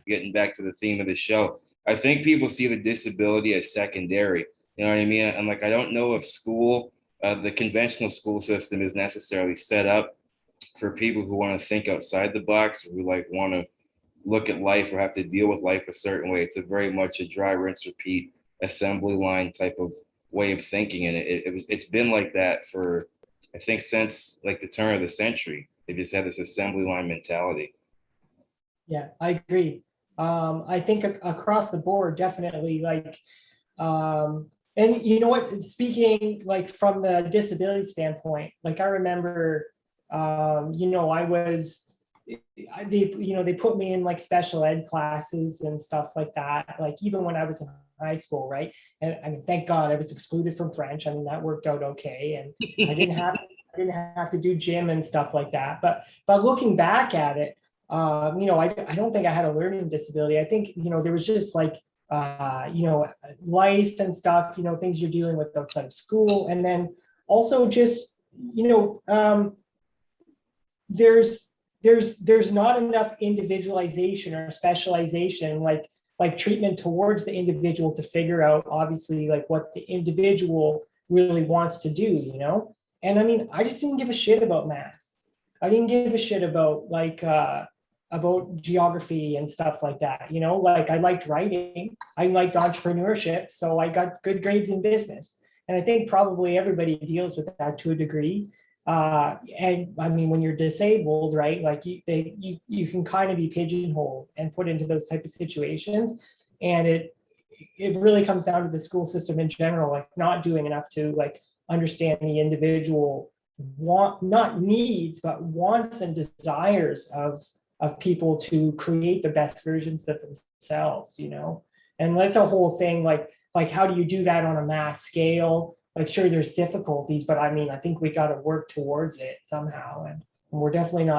getting back to the theme of the show, I think people see the disability as secondary. You know what I mean? I'm like, I don't know if the conventional school system is necessarily set up for people who want to think outside the box, or who like want to look at life or have to deal with life a certain way. It's a very much a dry rinse repeat assembly line type of way of thinking, and it's been like that for, I think, since like the turn of the century. They just had this assembly line mentality. Yeah, I agree. I think across the board, definitely, like, and you know what, speaking like from the disability standpoint, like I remember, I was, they put me in like special ed classes and stuff like that, like even when I was in high school, right? And I mean, thank God I was excluded from French. I mean, that worked out okay. And I didn't have to do gym and stuff like that. But looking back at it, I don't think I had a learning disability. I think, there was just like, life and stuff, things you're dealing with outside of school. And then also just, there's not enough individualization or specialization, like treatment towards the individual to figure out, obviously, like what the individual really wants to do. And I mean, I just didn't give a shit about math. I didn't give a shit about about geography and stuff like that. Like I liked writing, I liked entrepreneurship, so I got good grades in business. And I think probably everybody deals with that to a degree. And I mean, when you're disabled, right, like you can kind of be pigeonholed and put into those type of situations. And it really comes down to the school system in general, like not doing enough to like understand the individual not needs, but wants and desires of people to create the best versions of themselves, and that's a whole thing. Like how do you do that on a mass scale? Like, sure, there's difficulties, but I mean, I think we got to work towards it somehow. And we're definitely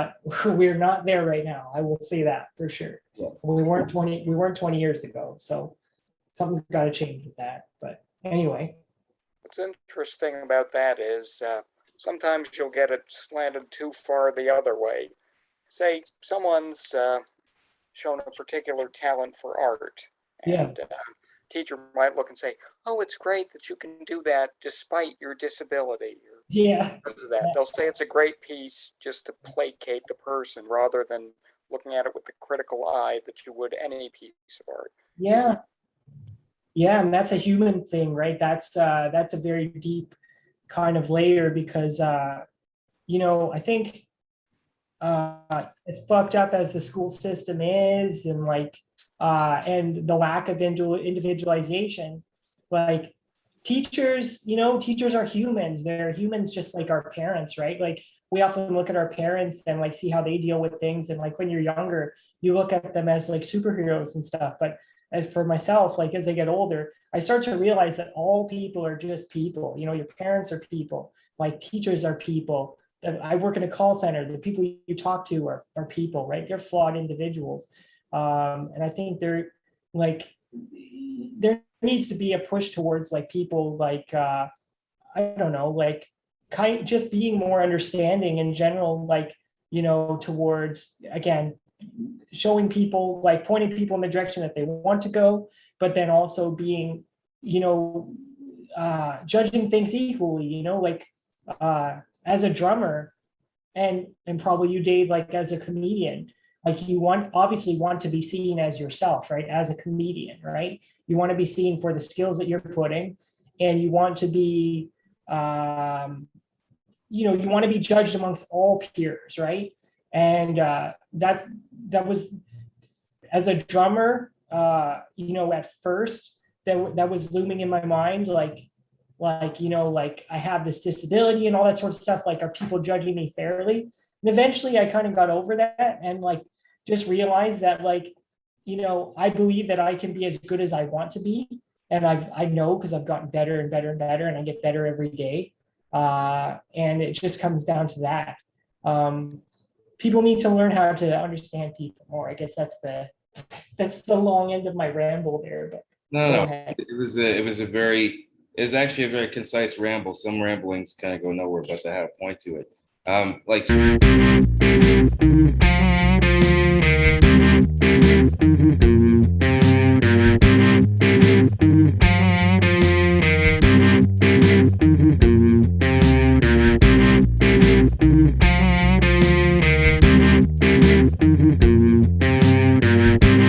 we're not there right now. I will say that for sure. Yes. We weren't 20 years ago. So something's got to change with that. But anyway. What's interesting about that is sometimes you'll get it slanted too far the other way. Say someone's shown a particular talent for art, and teacher might look and say, "Oh, it's great that you can do that despite your disability." Yeah. They'll say it's a great piece just to placate the person rather than looking at it with the critical eye that you would any piece of art. Yeah. Yeah, and that's a human thing, right? That's a very deep kind of layer because I think as fucked up as the school system is, and and the lack of individualization, like teachers are humans. They're humans just like our parents, right? Like we often look at our parents and like see how they deal with things, and like when you're younger you look at them as like superheroes and stuff. But as for myself, like as I get older, I start to realize that all people are just people. Your parents are people, like teachers are people. I work in a call center. The people you talk to are people, right? They're flawed individuals. And I think there needs to be a push towards like people like, I don't know, like just being more understanding in general, like, towards, again, showing people, like pointing people in the direction that they want to go, but then also being, judging things equally, like, as a drummer, and probably you, Dave, like as a comedian, like you obviously want to be seen as yourself, right? As a comedian, right? You want to be seen for the skills that you're putting, and you want to be, you want to be judged amongst all peers, right? And that was, as a drummer, at first that was looming in my mind, like I have this disability and all that sort of stuff. Like, are people judging me fairly? And eventually I kind of got over that and like just realized that, like, I believe that I can be as good as I want to be. And I know, because I've gotten better and better and better, and I get better every day. And it just comes down to that. People need to learn how to understand people more. I guess that's the long end of my ramble there. But no, it was actually a very concise ramble. Some ramblings kind of go nowhere, but they have a point to it.